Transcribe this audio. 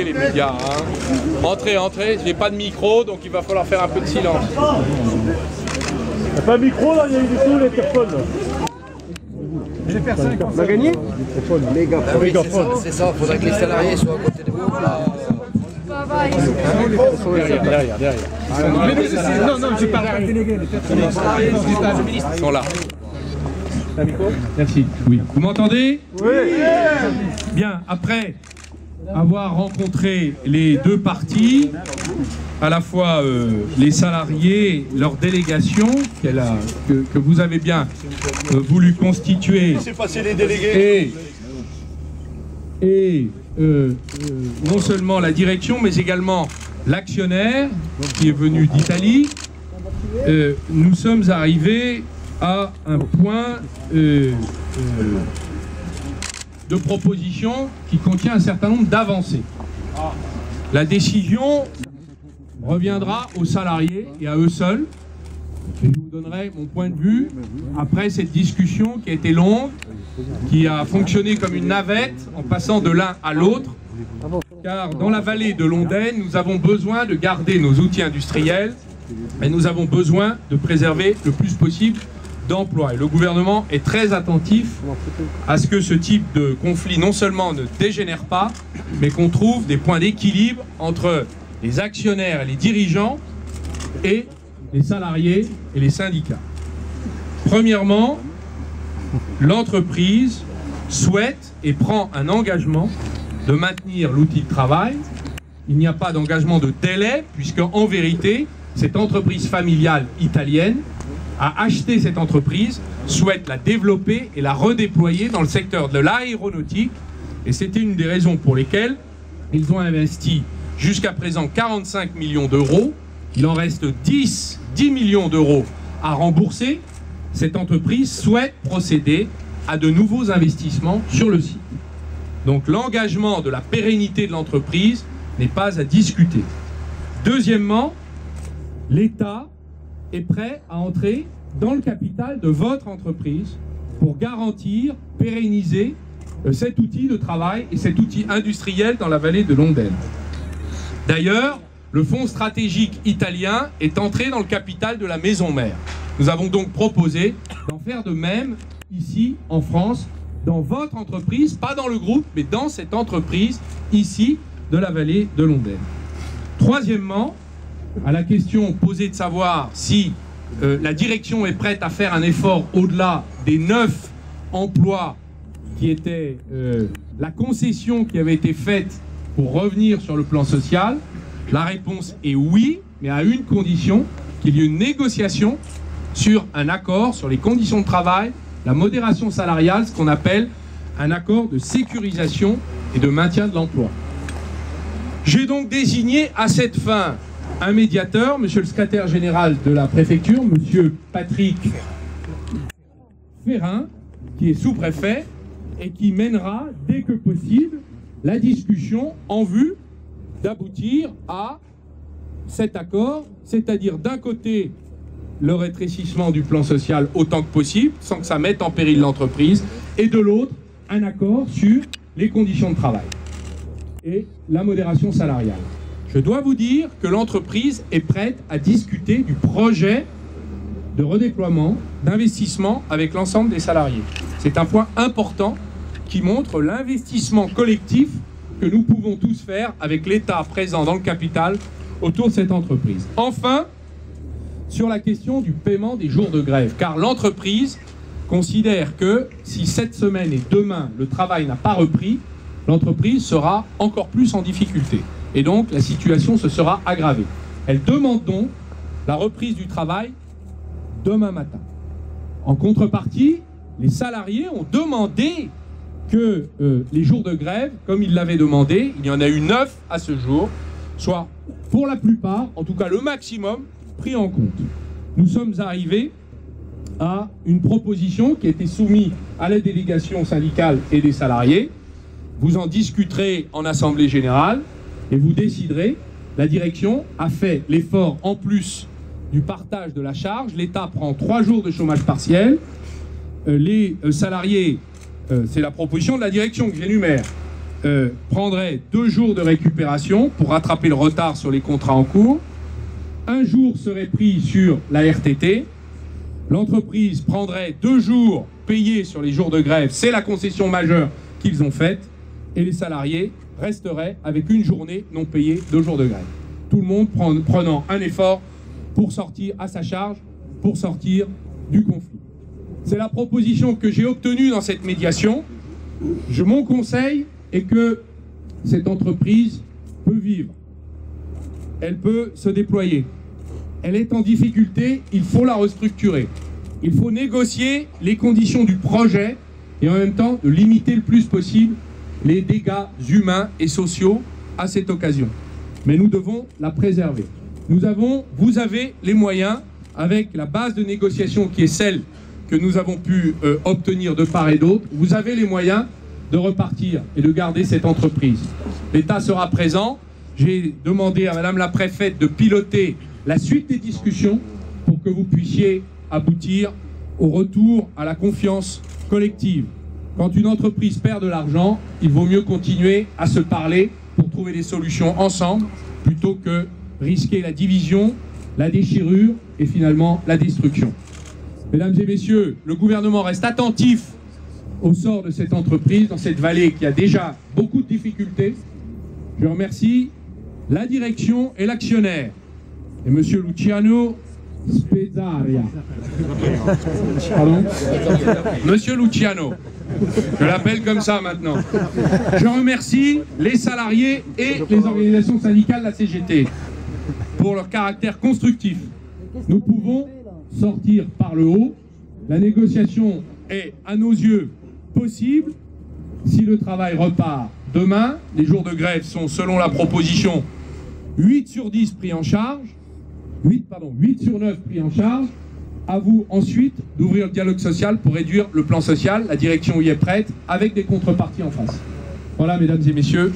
délégués, les médias. Hein. Entrez, entrez. Je n'ai pas de micro, donc il va falloir faire un peu de silence. Il n'y a pas de micro là, il y a eu du tout les téléphones. On a gagné? Oui, c'est ça, il faudrait que les salariés soient à côté de vous. Derrière. Non, je parle pas délégué. Ils sont là. Merci. Oui. Vous m'entendez? Oui. Bien, après avoir rencontré les deux parties, à la fois les salariés, leur délégation, que vous avez bien voulu constituer, et non seulement la direction, mais également l'actionnaire qui est venu d'Italie, nous sommes arrivés à un point de proposition qui contient un certain nombre d'avancées. La décision reviendra aux salariés et à eux seuls. Je vous donnerai mon point de vue après cette discussion qui a été longue, qui a fonctionné comme une navette en passant de l'un à l'autre, car dans la vallée de l'Ondaine, nous avons besoin de garder nos outils industriels et nous avons besoin de préserver le plus possible d'emplois. Et le gouvernement est très attentif à ce que ce type de conflit non seulement ne dégénère pas, mais qu'on trouve des points d'équilibre entre les actionnaires et les dirigeants et les salariés et les syndicats. Premièrement, l'entreprise souhaite et prend un engagement de maintenir l'outil de travail. Il n'y a pas d'engagement de délai, puisque en vérité, cette entreprise familiale italienne a acheté cette entreprise, souhaite la développer et la redéployer dans le secteur de l'aéronautique. Et c'était une des raisons pour lesquelles ils ont investi jusqu'à présent 45 millions d'euros. Il en reste 10 millions d'euros à rembourser. Cette entreprise souhaite procéder à de nouveaux investissements sur le site. Donc l'engagement de la pérennité de l'entreprise n'est pas à discuter. Deuxièmement, l'État est prêt à entrer dans le capital de votre entreprise pour garantir, pérenniser cet outil de travail et cet outil industriel dans la vallée de l'Ondaine. D'ailleurs, le fonds stratégique italien est entré dans le capital de la maison mère. Nous avons donc proposé d'en faire de même ici en France, dans votre entreprise, pas dans le groupe, mais dans cette entreprise ici de la vallée de l'Ondaine. Troisièmement, à la question posée de savoir si la direction est prête à faire un effort au-delà des 9 emplois qui étaient la concession qui avait été faite pour revenir sur le plan social, la réponse est oui, mais à une condition, qu'il y ait une négociation sur un accord sur les conditions de travail, la modération salariale, ce qu'on appelle un accord de sécurisation et de maintien de l'emploi. J'ai donc désigné à cette fin un médiateur, monsieur le secrétaire général de la préfecture, monsieur Patrick Ferrin, qui est sous-préfet et qui mènera dès que possible la discussion en vue d'aboutir à cet accord, c'est-à-dire d'un côté le rétrécissement du plan social autant que possible, sans que ça mette en péril l'entreprise, et de l'autre, un accord sur les conditions de travail et la modération salariale. Je dois vous dire que l'entreprise est prête à discuter du projet de redéploiement, d'investissement avec l'ensemble des salariés. C'est un point important qui montre l'investissement collectif que nous pouvons tous faire avec l'État présent dans le capital autour de cette entreprise. Enfin, sur la question du paiement des jours de grève, car l'entreprise considère que si cette semaine et demain le travail n'a pas repris, l'entreprise sera encore plus en difficulté. Et donc la situation se sera aggravée. Elle demande donc la reprise du travail demain matin. En contrepartie, les salariés ont demandé que les jours de grève, comme ils l'avaient demandé, il y en a eu 9 à ce jour, soient pour la plupart, en tout cas le maximum, pris en compte. Nous sommes arrivés à une proposition qui a été soumise à la délégation syndicale et des salariés. Vous en discuterez en assemblée générale et vous déciderez. La direction a fait l'effort en plus du partage de la charge. L'État prend 3 jours de chômage partiel. Les salariés, c'est la proposition de la direction que j'énumère. prendrait 2 jours de récupération pour rattraper le retard sur les contrats en cours. 1 jour serait pris sur la RTT. L'entreprise prendrait 2 jours payés sur les jours de grève. C'est la concession majeure qu'ils ont faite. Et les salariés resteraient avec 1 journée non payée de jours de grève. Tout le monde prenant un effort pour sortir à sa charge, pour sortir du conflit. C'est la proposition que j'ai obtenue dans cette médiation. Mon conseil est que cette entreprise peut vivre. Elle peut se déployer. Elle est en difficulté, il faut la restructurer. Il faut négocier les conditions du projet et en même temps de limiter le plus possible les dégâts humains et sociaux à cette occasion. Mais nous devons la préserver. Vous avez les moyens, avec la base de négociation qui est celle que nous avons pu obtenir de part et d'autre, vous avez les moyens de repartir et de garder cette entreprise. L'État sera présent. J'ai demandé à Madame la Préfète de piloter la suite des discussions pour que vous puissiez aboutir au retour à la confiance collective. Quand une entreprise perd de l'argent, il vaut mieux continuer à se parler pour trouver des solutions ensemble plutôt que risquer la division, la déchirure et finalement la destruction. Mesdames et messieurs, le gouvernement reste attentif au sort de cette entreprise dans cette vallée qui a déjà beaucoup de difficultés. Je remercie la direction et l'actionnaire et monsieur Luciano Spezzaria. Pardon ? Monsieur Luciano. Je l'appelle comme ça maintenant. Je remercie les salariés et les organisations syndicales de la CGT pour leur caractère constructif. Nous pouvons sortir par le haut. La négociation est, à nos yeux, possible. Si le travail repart demain, les jours de grève sont, selon la proposition, 8 sur 10 pris en charge. 8 sur 9 pris en charge. À vous ensuite d'ouvrir le dialogue social pour réduire le plan social. La direction y est prête avec des contreparties en face. Voilà, mesdames et messieurs.